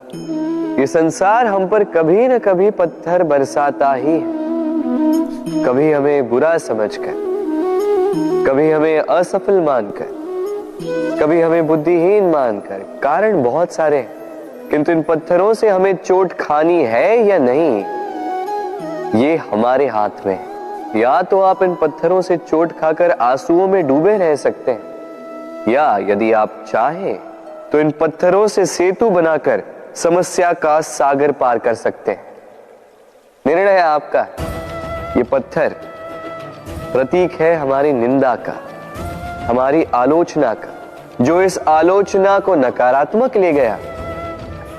ये संसार हम पर कभी न कभी पत्थर बरसाता ही है। कभी हमें बुरा समझकर, कभी हमें असफल मानकर, कभी हमें बुद्धिहीन मानकर। कारण बहुत सारे हैं, किंतु इन पत्थरों से हमें चोट खानी है या नहीं, ये हमारे हाथ में है। या तो आप इन पत्थरों से चोट खाकर आंसुओं में डूबे रह सकते हैं, या यदि आप चाहें तो इन पत्थरों से सेतु बनाकर समस्या का सागर पार कर सकते हैं। निर्णय है आपका। ये पत्थर प्रतीक है हमारी निंदा का, हमारी आलोचना का। जो इस आलोचना को नकारात्मक ले गया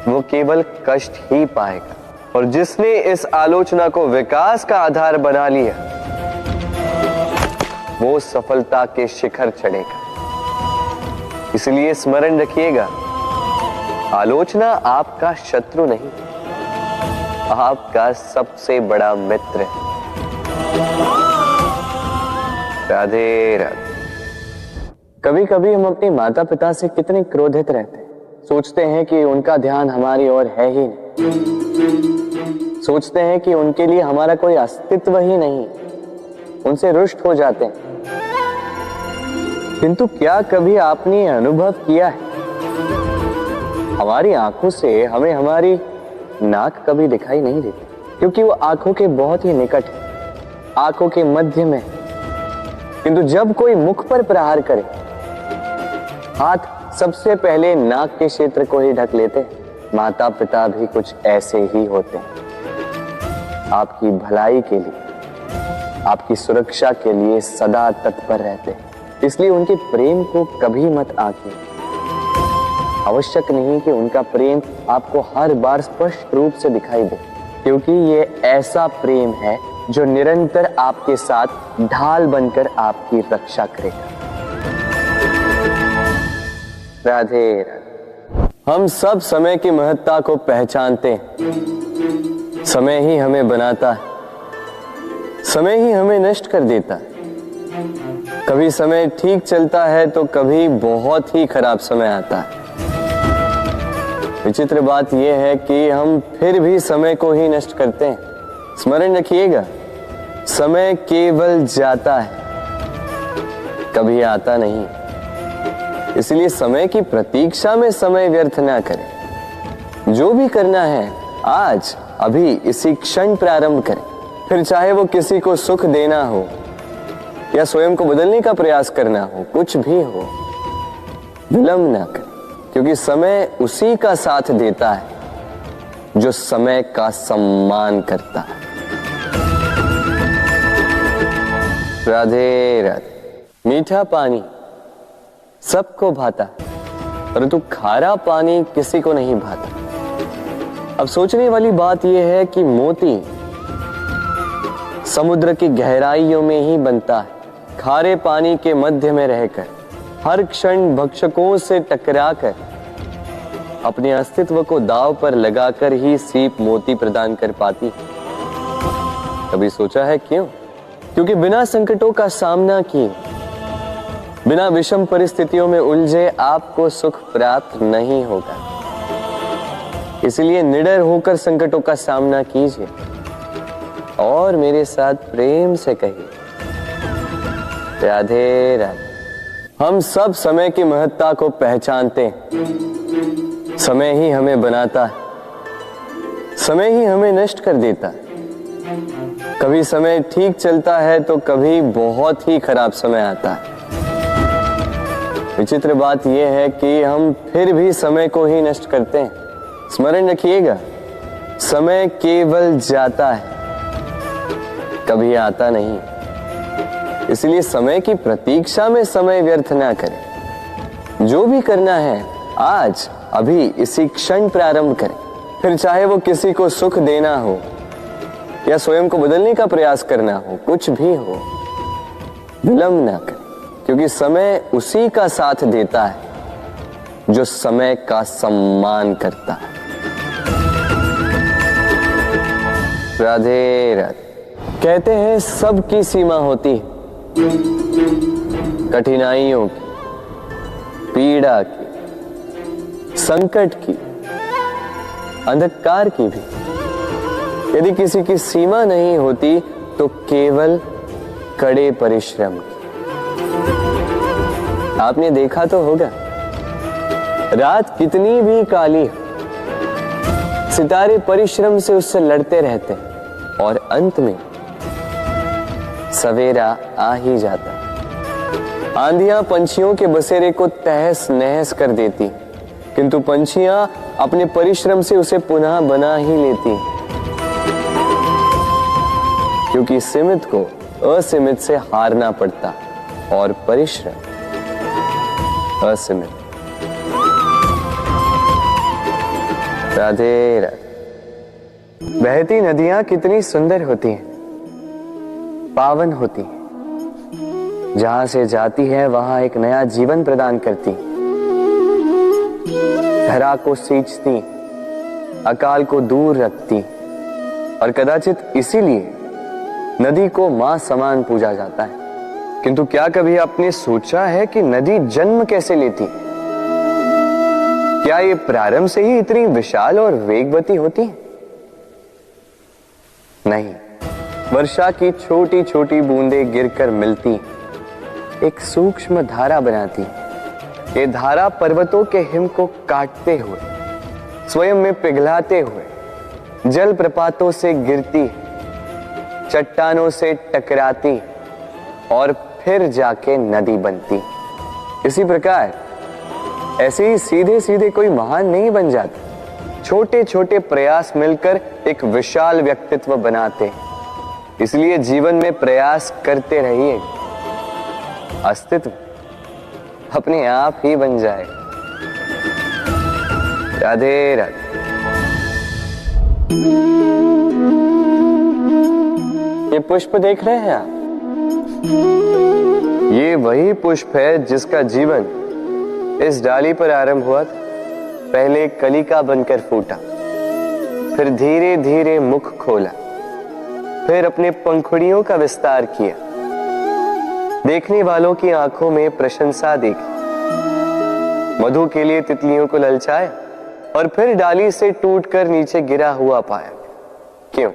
वो केवल कष्ट ही पाएगा, और जिसने इस आलोचना को विकास का आधार बना लिया वो सफलता के शिखर चढ़ेगा। इसलिए स्मरण रखिएगा, आलोचना आपका शत्रु नहीं, आपका सबसे बड़ा मित्र है। राधे राधे। कभी कभी हम अपने माता पिता से कितने क्रोधित रहते हैं। सोचते हैं कि उनका ध्यान हमारी ओर है ही नहीं, सोचते हैं कि उनके लिए हमारा कोई अस्तित्व ही नहीं, उनसे रुष्ट हो जाते हैं। किंतु क्या कभी आपने अनुभव किया है, हमारी आंखों से हमें हमारी नाक कभी दिखाई नहीं देती, क्योंकि वो आंखों के बहुत ही निकट है, आंखों के मध्य में। किंतु जब कोई मुख पर प्रहार करे, हाथ सबसे पहले नाक के क्षेत्र को ही ढक लेते हैं। माता पिता भी कुछ ऐसे ही होते हैं, आपकी भलाई के लिए, आपकी सुरक्षा के लिए सदा तत्पर रहते हैं। इसलिए उनके प्रेम को कभी मत आंकिए। आवश्यक नहीं कि उनका प्रेम आपको हर बार स्पष्ट रूप से दिखाई दे, क्योंकि ये ऐसा प्रेम है जो निरंतर आपके साथ ढाल बनकर आपकी रक्षा करेगा। राधे राधे। हम सब समय की महत्ता को पहचानते हैं। समय ही हमें बनाता है, समय ही हमें नष्ट कर देता है। कभी समय ठीक चलता है तो कभी बहुत ही खराब समय आता है। विचित्र बात यह है कि हम फिर भी समय को ही नष्ट करते हैं। स्मरण रखिएगा, समय केवल जाता है, कभी आता नहीं। इसलिए समय की प्रतीक्षा में समय व्यर्थ ना करें। जो भी करना है आज अभी इसी क्षण प्रारंभ करें। फिर चाहे वो किसी को सुख देना हो या स्वयं को बदलने का प्रयास करना हो, कुछ भी हो, विलंब ना करें, क्योंकि समय उसी का साथ देता है जो समय का सम्मान करता है। राधे राधे। मीठा पानी सबको भाता, परंतु खारा पानी किसी को नहीं भाता। अब सोचने वाली बात यह है कि मोती समुद्र की गहराइयों में ही बनता है। खारे पानी के मध्य में रहकर, हर क्षण भक्षकों से टकराकर, अपने अस्तित्व को दांव पर लगाकर ही सीप मोती प्रदान कर पाती है। कभी सोचा है क्यों? क्योंकि बिना संकटों का सामना किए, बिना विषम परिस्थितियों में उलझे आपको सुख प्राप्त नहीं होगा। इसलिए निडर होकर संकटों का सामना कीजिए और मेरे साथ प्रेम से कहिए, राधे राधे। हम सब समय की महत्ता को पहचानते हैं। समय ही हमें बनाता है, समय ही हमें नष्ट कर देता है। कभी समय ठीक चलता है तो कभी बहुत ही खराब समय आता है। विचित्र बात यह है कि हम फिर भी समय को ही नष्ट करते हैं। स्मरण रखिएगा, समय केवल जाता है, कभी आता नहीं। इसलिए समय की प्रतीक्षा में समय व्यर्थ ना करें। जो भी करना है आज अभी इसी क्षण प्रारंभ करें। फिर चाहे वो किसी को सुख देना हो या स्वयं को बदलने का प्रयास करना हो, कुछ भी हो, विलंब ना करें, क्योंकि समय उसी का साथ देता है जो समय का सम्मान करता है। राधे राधे। कहते हैं सबकी सीमा होती है, कठिनाइयों की, पीड़ा की, संकट की, अंधकार की भी। यदि किसी की सीमा नहीं होती तो केवल कड़े परिश्रम की। आपने देखा तो होगा, रात कितनी भी काली हो, सितारे परिश्रम से उससे लड़ते रहते और अंत में सवेरा आ ही जाता। आंधियां पंछियों के बसेरे को तहस नहस कर देती, किंतु पंछियां अपने परिश्रम से उसे पुनः बना ही लेती, क्योंकि सीमित को असीमित से हारना पड़ता और परिश्रम असीमित। राधे राधे। बहती नदियां कितनी सुंदर होती हैं, पावन होती हैं। जहां से जाती है वहां एक नया जीवन प्रदान करती, धरा को सींचती, अकाल को दूर रखती, और कदाचित इसीलिए नदी को मां समान पूजा जाता है। किंतु क्या कभी आपने सोचा है कि नदी जन्म कैसे लेती? क्या ये प्रारंभ से ही इतनी विशाल और वेगवती होती है? नहीं, वर्षा की छोटी छोटी बूंदें गिरकर मिलती एक सूक्ष्म धारा बनाती। ये धारा पर्वतों के हिम को काटते हुए, स्वयं में पिघलाते हुए जल प्रपातों से गिरती, चट्टानों से टकराती और फिर जाके नदी बनती। इसी प्रकार ऐसे ही सीधे सीधे कोई महान नहीं बन जाता। छोटे छोटे प्रयास मिलकर एक विशाल व्यक्तित्व बनाते। इसलिए जीवन में प्रयास करते रहिए, अस्तित्व अपने आप ही बन जाए। राधे राधे। ये पुष्प देख रहे हैं आप? ये वही पुष्प है जिसका जीवन इस डाली पर आरंभ हुआ था। पहले कलिका बनकर फूटा, फिर धीरे धीरे मुख खोला, फिर अपने पंखुड़ियों का विस्तार किया, देखने वालों की आंखों में प्रशंसा देखी, मधु के लिए तितलियों को ललचाया और फिर डाली से टूटकर नीचे गिरा हुआ पाया। क्यों?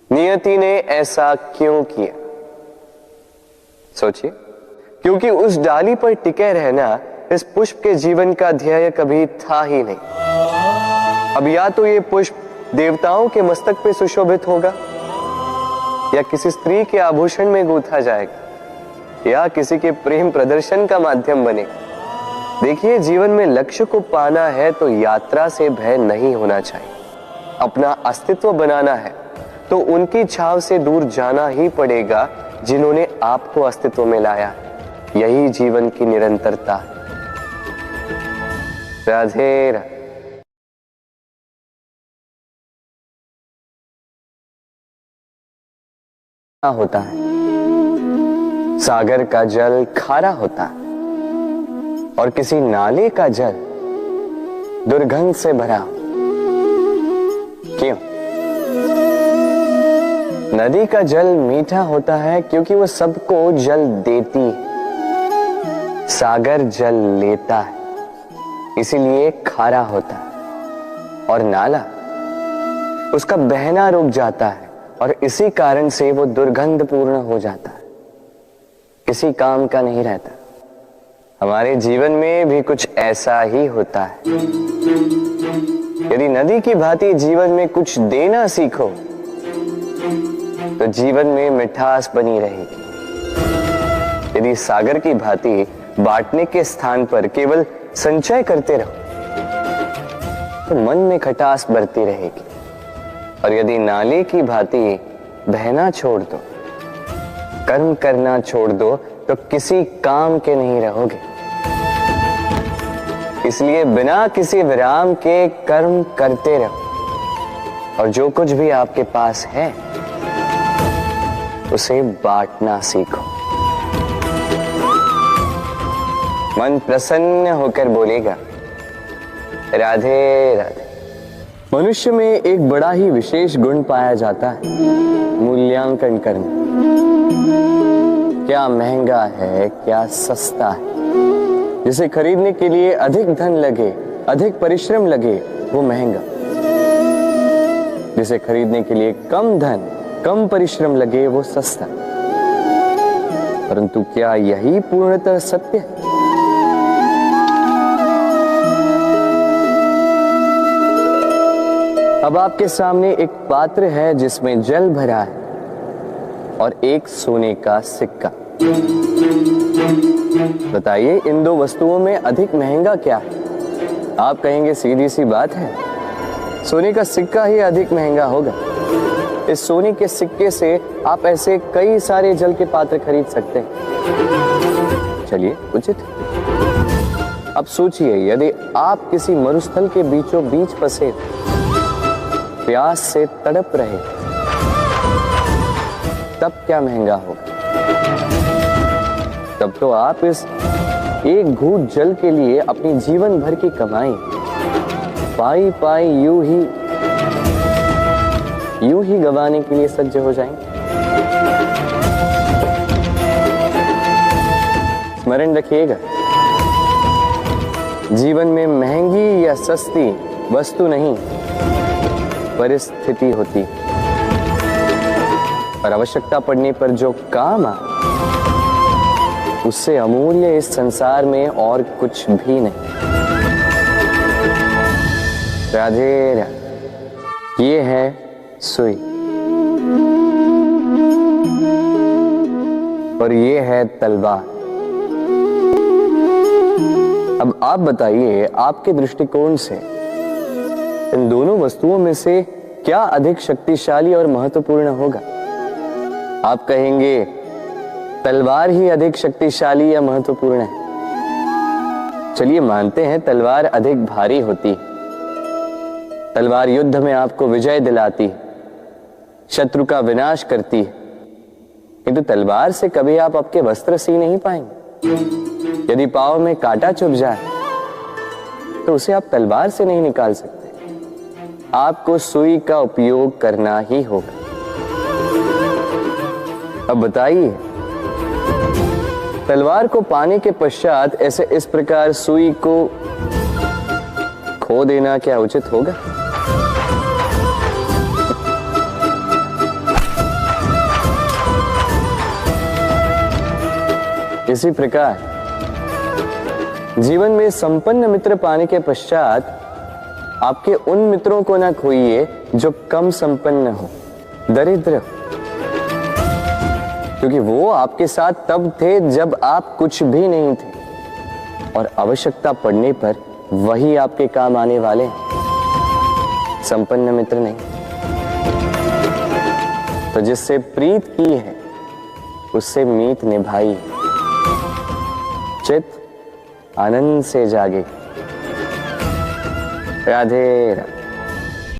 नियति ने ऐसा क्यों किया? सोचिए। क्योंकि उस डाली पर टिके रहना इस पुष्प के जीवन का ध्येय कभी था ही नहीं। अब या तो ये पुष्प देवताओं के मस्तक पे सुशोभित होगा, या किसी स्त्री के आभूषण में गूंथा जाएगा, या किसी के प्रेम प्रदर्शन का माध्यम बनेगा। देखिए, जीवन में लक्ष्य को पाना है तो यात्रा से भय नहीं होना चाहिए। अपना अस्तित्व बनाना है तो उनकी छाव से दूर जाना ही पड़ेगा जिन्होंने आपको अस्तित्व में लाया। यही जीवन की निरंतरता है। राधे राधे। होता है, सागर का जल खारा होता है और किसी नाले का जल दुर्गंध से भरा। क्यों? नदी का जल मीठा होता है क्योंकि वो सबको जल देती। सागर जल लेता है, इसीलिए खारा होता है। और नाला, उसका बहना रुक जाता है और इसी कारण से वो दुर्गंधपूर्ण हो जाता है, किसी काम का नहीं रहता। हमारे जीवन में भी कुछ ऐसा ही होता है। यदि नदी की भांति जीवन में कुछ देना सीखो तो जीवन में मिठास बनी रहेगी। यदि सागर की भांति बांटने के स्थान पर केवल संचय करते रहो तो मन में खटास बढ़ती रहेगी। और यदि नाले की भांति बहना छोड़ दो, कर्म करना छोड़ दो तो किसी काम के नहीं रहोगे। इसलिए बिना किसी विराम के कर्म करते रहो और जो कुछ भी आपके पास है उसे बांटना सीखो। मन प्रसन्न होकर बोलेगा, राधे राधे। मनुष्य में एक बड़ा ही विशेष गुण पाया जाता है, मूल्यांकन करना। क्या महंगा है, क्या सस्ता है। जिसे खरीदने के लिए अधिक धन लगे अधिक परिश्रम लगे वो महंगा, जिसे खरीदने के लिए कम धन कम परिश्रम लगे वो सस्ता। परंतु क्या यही पूर्णतः सत्य है? अब आपके सामने एक पात्र है जिसमें जल भरा है और एक सोने का सिक्का। बताइए इन दो वस्तुओं में अधिक महंगा क्या है? आप कहेंगे सीधी सी बात है, सोने का सिक्का ही अधिक महंगा होगा। इस सोने के सिक्के से आप ऐसे कई सारे जल के पात्र खरीद सकते हैं। चलिए उचित। अब सोचिए, यदि आप किसी मरुस्थल के बीचों बीच फंसे, प्यास से तड़प रहे, तब क्या महंगा होगा? तब तो आप इस एक घूंट जल के लिए अपनी जीवन भर की कमाई पाई पाई यूं ही गंवाने के लिए सज्ज हो जाएंगे। स्मरण रखिएगा, जीवन में महंगी या सस्ती वस्तु नहीं, परिस्थिति होती, और आवश्यकता पड़ने पर जो काम आए उससे अमूल्य इस संसार में और कुछ भी नहीं। राधे राधे। ये है सुई और ये है तलवार। अब आप बताइए, आपके दृष्टिकोण से इन दोनों वस्तुओं में से क्या अधिक शक्तिशाली और महत्वपूर्ण होगा? आप कहेंगे तलवार ही अधिक शक्तिशाली या महत्वपूर्ण है। चलिए मानते हैं तलवार अधिक भारी होती है। तलवार युद्ध में आपको विजय दिलाती है, शत्रु का विनाश करती है, किंतु तलवार से कभी आप आपके वस्त्र सी नहीं पाएंगे। यदि पांव में कांटा चुभ जाए तो उसे आप तलवार से नहीं निकाल सकते, आपको सुई का उपयोग करना ही होगा। अब बताइए, तलवार को पाने के पश्चात ऐसे इस प्रकार सुई को खो देना क्या उचित होगा? इसी प्रकार जीवन में संपन्न मित्र पाने के पश्चात आपके उन मित्रों को ना खोइए जो कम संपन्न हो, दरिद्र हो, क्योंकि वो आपके साथ तब थे जब आप कुछ भी नहीं थे, और आवश्यकता पड़ने पर वही आपके काम आने वाले हैं, संपन्न मित्र नहीं। तो जिससे प्रीत की है उससे मीत निभाई, चित आनंद से जागे। राधे राधे।